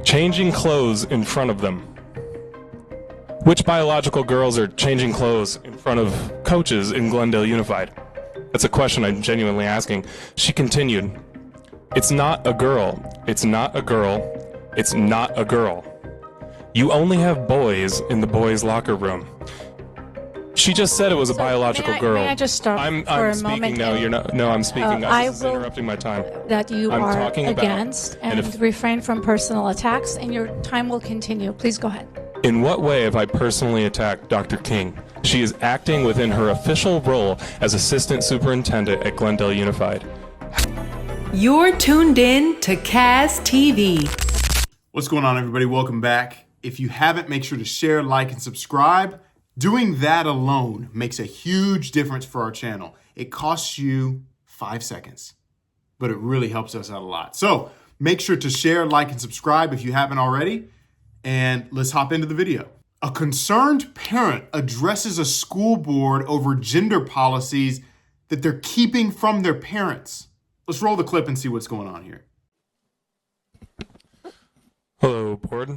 changing clothes in front of them. Which biological girls are changing clothes in front of coaches in Glendale Unified? That's a question I'm genuinely asking. She continued, "It's not a girl. It's not a girl. It's not a girl. You only have boys in the boys' locker room." She just said it was a biological girl. May I just stop for a speaking moment? now. You're not. No, I'm speaking. I This is will interrupting my time. That you I'm are talking about- against and refrain from personal attacks, and your time will continue. Please go ahead. In what way have I personally attacked Dr. King? She is acting within her official role as assistant superintendent at Glendale Unified. You're tuned in to Kaz TV. What's going on, everybody? Welcome back. If you haven't, make sure to share, like, and subscribe. Doing that alone makes a huge difference for our channel. It costs you 5 seconds, but it really helps us out a lot. So make sure to share, like, and subscribe if you haven't already. And let's hop into the video. A concerned parent addresses a school board over gender policies that they're keeping from their parents. Let's roll the clip and see what's going on here. Hello, board.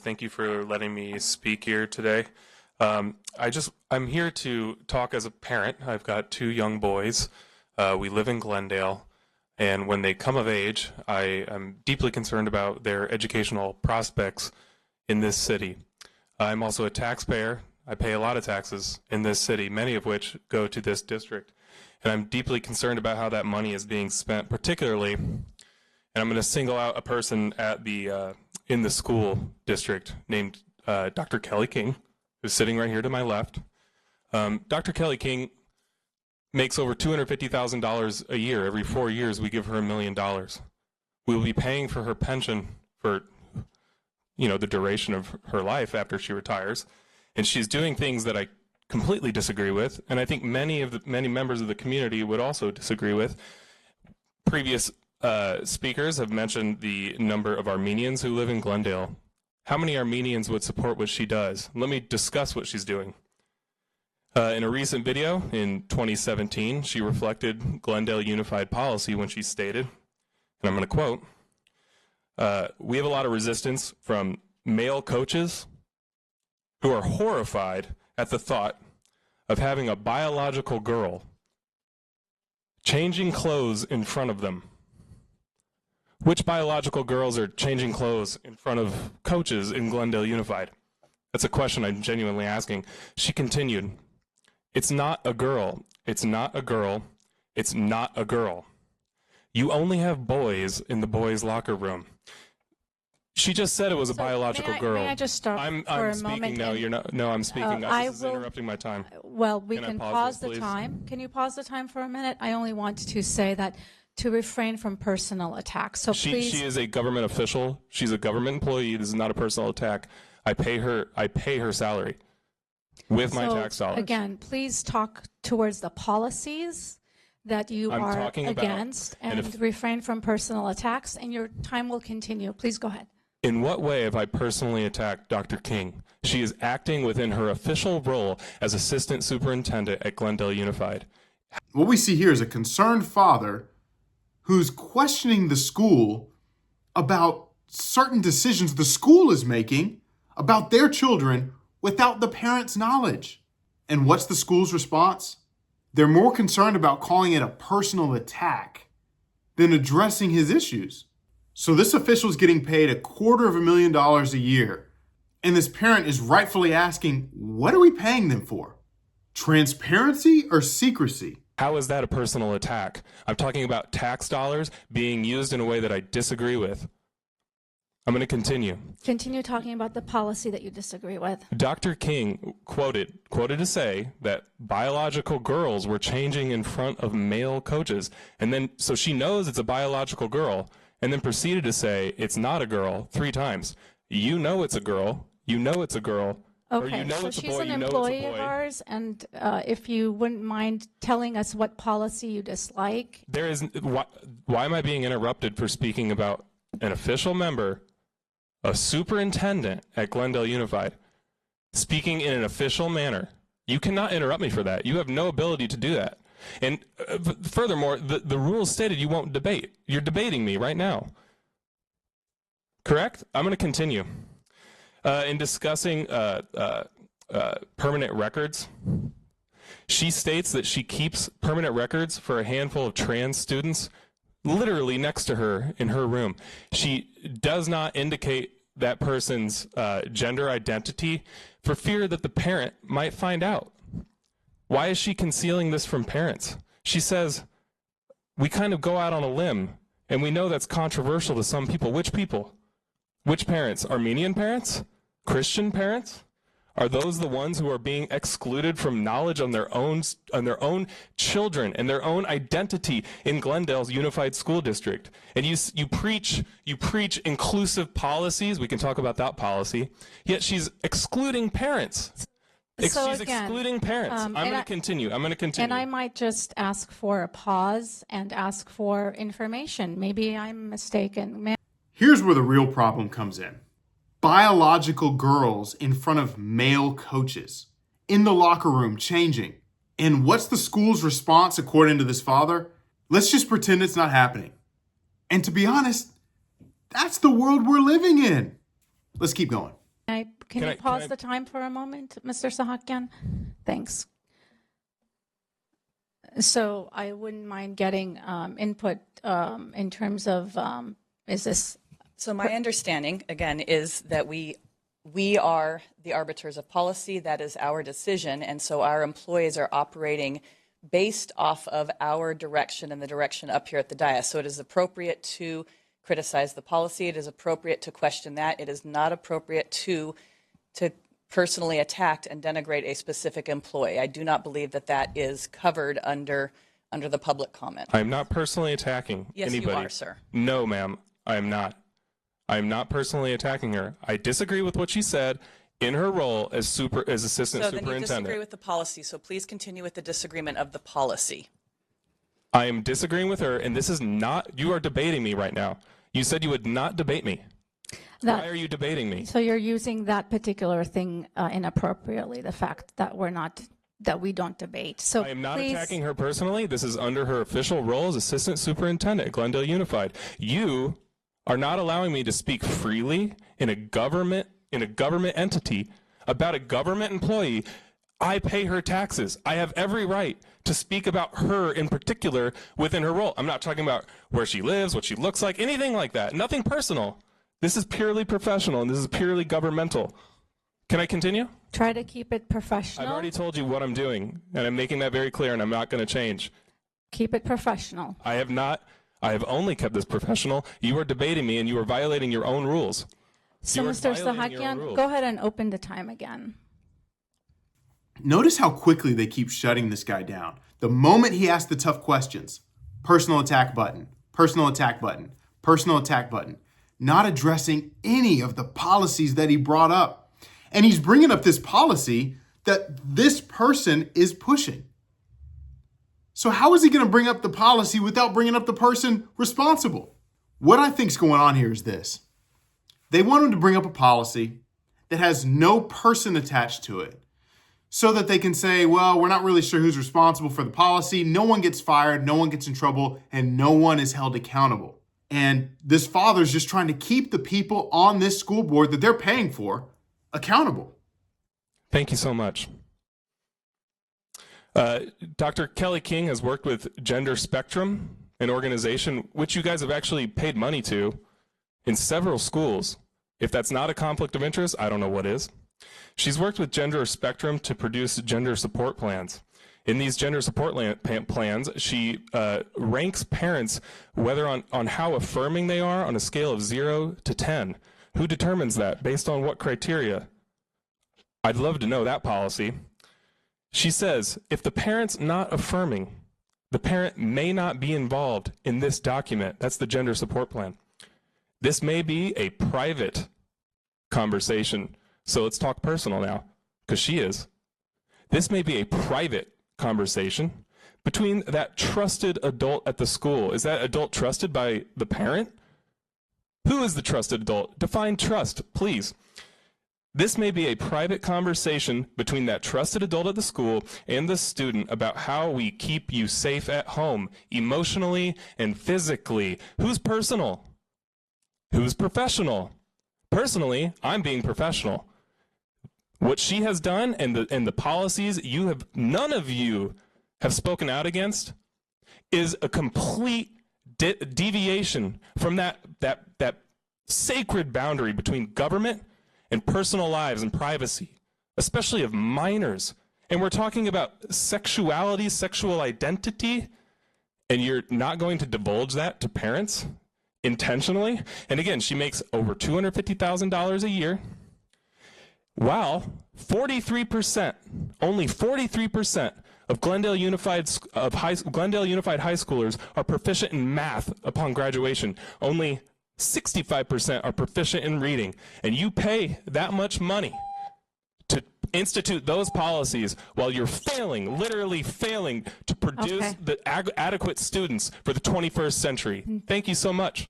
Thank you for letting me speak here today. I'm here to talk as a parent. I've got 2 young boys. We live in Glendale, and when they come of age, I am deeply concerned about their educational prospects in this city. I'm also a taxpayer. I pay a lot of taxes in this city, many of which go to this district. And I'm deeply concerned about how that money is being spent, particularly, and I'm going to single out a person at the in the school district named Dr. Kelly King, who's sitting right here to my left. Dr. Kelly King makes over $250,000 a year. Every 4 years, we give her $1 million. We will be paying for her pension for the duration of her life after she retires, and she's doing things that I completely disagree with, and I think many members of the community would also disagree with. Previous speakers have mentioned the number of Armenians who live in Glendale. How many Armenians would support what she does? Let me discuss what she's doing. In a recent video in 2017, she reflected Glendale Unified policy when she stated, and I'm going to quote, "We have a lot of resistance from male coaches who are horrified at the thought of having a biological girl changing clothes in front of them." Which biological girls are changing clothes in front of coaches in Glendale Unified? That's a question I'm genuinely asking. She continued, "It's not a girl. It's not a girl. It's not a girl. You only have boys in the boys' locker room." She just said it was a biological girl. May I just stop I'm for a speaking moment? now. You're not. No, I'm speaking. This is interrupting my time. Well, we Can I can pause pause this, the please? time. Can you pause the time for a minute? I only want to say that to refrain from personal attacks. So please. She is a government official. She's a government employee. This is not a personal attack. I pay her salary with my tax dollars. Again, please talk towards the policies that you I'm are talking about- against and and if- refrain from personal attacks, and your time will continue. Please go ahead. In what way have I personally attacked Dr. King? She is acting within her official role as assistant superintendent at Glendale Unified. What we see here is a concerned father who's questioning the school about certain decisions the school is making about their children without the parents' knowledge. And what's the school's response? They're more concerned about calling it a personal attack than addressing his issues. So this official is getting paid $250,000 a year. And this parent is rightfully asking, what are we paying them for? Transparency or secrecy? How is that a personal attack? I'm talking about tax dollars being used in a way that I disagree with. I'm going to continue. Continue talking about the policy that you disagree with. Dr. King quoted to say that biological girls were changing in front of male coaches. And then, so she knows it's a biological girl, and then proceeded to say it's not a girl 3 times. You know it's a girl. You know it's a girl. Or Okay, you know so it's a she's boy, an you know it's a employee of boy. ours, and if you wouldn't mind telling us what policy you dislike. There is why am I being interrupted for speaking about an official member, a superintendent at Glendale Unified, speaking in an official manner? You cannot interrupt me for that. You have no ability to do that. And furthermore, the rules stated you won't debate. You're debating me right now. Correct? I'm going to continue. In discussing permanent records, she states that she keeps permanent records for a handful of trans students literally next to her in her room. She does not indicate that person's gender identity for fear that the parent might find out. Why is she concealing this from parents? She says, we kind of go out on a limb, and we know that's controversial to some people. Which people? Which parents? Armenian parents? Christian parents? Are those the ones who are being excluded from knowledge on their own children and their own identity in Glendale's Unified School District? And you preach inclusive policies. We can talk about that policy. Yet she's excluding parents. So She's again, excluding parents. I'm going to continue. And I might just ask for a pause and ask for information. Maybe I'm mistaken. Here's where the real problem comes in. Biological girls in front of male coaches, in the locker room changing. And what's the school's response according to this father? Let's just pretend it's not happening. And to be honest, that's the world we're living in. Let's keep going. Can you pause the time for a moment, Mr. Sahakyan? Thanks. So I wouldn't mind getting input in terms of, is this... So my understanding, again, is that we are the arbiters of policy. That is our decision. And so our employees are operating based off of our direction and the direction up here at the dais. So it is appropriate to criticize the policy. It is appropriate to question that. It is not appropriate to personally attack and denigrate a specific employee. I do not believe that that is covered under the public comment. I'm not personally attacking anybody. Yes, you are, sir. No, ma'am, I am not. I am not personally attacking her. I disagree with what she said in her role as assistant So superintendent. then you disagree with the policy, so please continue with the disagreement of the policy. I am disagreeing with her, and this is not, you are debating me right now. You said you would not debate me. Why are you debating me? So you're using that particular thing inappropriately, the fact that we don't debate. So I am not please, attacking her personally. This is under her official role as assistant superintendent at Glendale Unified. You are not allowing me to speak freely in a government entity about a government employee. I pay her taxes. I have every right to speak about her in particular within her role. I'm not talking about where she lives, what she looks like, anything like that. Nothing personal. This is purely professional, and this is purely governmental. Can I continue? Try to keep it professional. I've already told you what I'm doing, and I'm making that very clear, and I'm not going to change. Keep it professional. I have not. I have only kept this professional. You are debating me, and you are violating your own rules. So, Mr. Sahakyan, go ahead and open the time again. Notice how quickly they keep shutting this guy down. The moment he asks the tough questions, personal attack button, personal attack button, personal attack button, not addressing any of the policies that he brought up. And he's bringing up this policy that this person is pushing. So how is he going to bring up the policy without bringing up the person responsible? What I think's going on here is this. They want him to bring up a policy that has no person attached to it so that they can say, well, we're not really sure who's responsible for the policy. No one gets fired, no one gets in trouble, and no one is held accountable. And this father's just trying to keep the people on this school board that they're paying for accountable. Thank you so much. Dr. Kelly King has worked with Gender Spectrum, an organization which you guys have actually paid money to in several schools. If that's not a conflict of interest, I don't know what is. She's worked with Gender Spectrum to produce gender support plans. In these gender support plans, she ranks parents whether on how affirming they are on a scale of 0 to 10. Who determines that? Based on what criteria? I'd love to know that policy. She says, if the parent's not affirming, the parent may not be involved in this document. That's the gender support plan. This may be a private conversation. So let's talk personal now, because she is. This may be a private conversation between that trusted adult at the school. Is that adult trusted by the parent? Who is the trusted adult? Define trust, please. This may be a private conversation between that trusted adult at the school and the student about how we keep you safe at home, emotionally and physically. Who's personal? Who's professional? Personally, I'm being professional. What she has done and the policies none of you have spoken out against is a complete deviation from that sacred boundary between government and personal lives and privacy, especially of minors. And we're talking about sexuality, sexual identity, and you're not going to divulge that to parents intentionally. And again, she makes over $250,000 a year. While 43%, only 43% of Glendale Unified High Schoolers are proficient in math upon graduation. Only 65% are proficient in reading. And you pay that much money to institute those policies while you're failing, literally failing, to produce the adequate students for the 21st century. Thank you so much.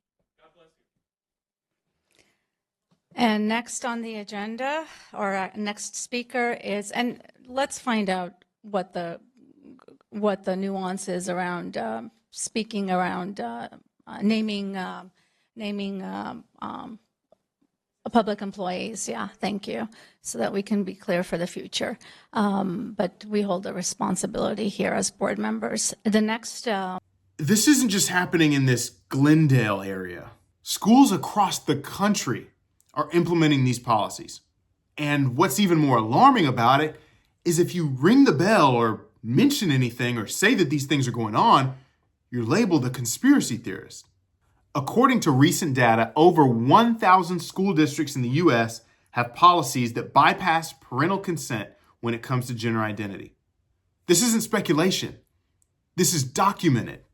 And next on the agenda, or next speaker is, and let's find out what the nuance is around speaking around naming public employees. Yeah, thank you, so that we can be clear for the future. But we hold a responsibility here as board members. The next. This isn't just happening in this Glendale area. Schools across the country are implementing these policies. And what's even more alarming about it is if you ring the bell or mention anything or say that these things are going on, you're labeled a conspiracy theorist. According to recent data, over 1,000 school districts in the U.S. have policies that bypass parental consent when it comes to gender identity. This isn't speculation. This is documented.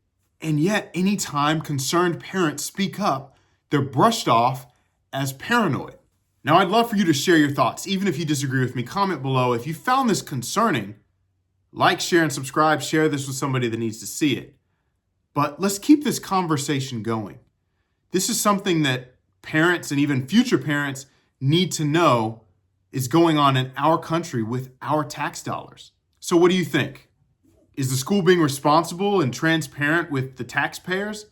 And yet, anytime concerned parents speak up, they're brushed off as paranoid. Now, I'd love for you to share your thoughts. Even if you disagree with me, comment below. If you found this concerning, like, share, and subscribe. Share this with somebody that needs to see it. But let's keep this conversation going. This is something that parents and even future parents need to know is going on in our country with our tax dollars. So what do you think? Is the school being responsible and transparent with the taxpayers?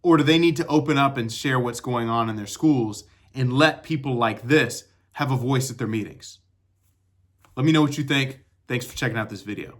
Or do they need to open up and share what's going on in their schools and let people like this have a voice at their meetings? Let me know what you think. Thanks for checking out this video.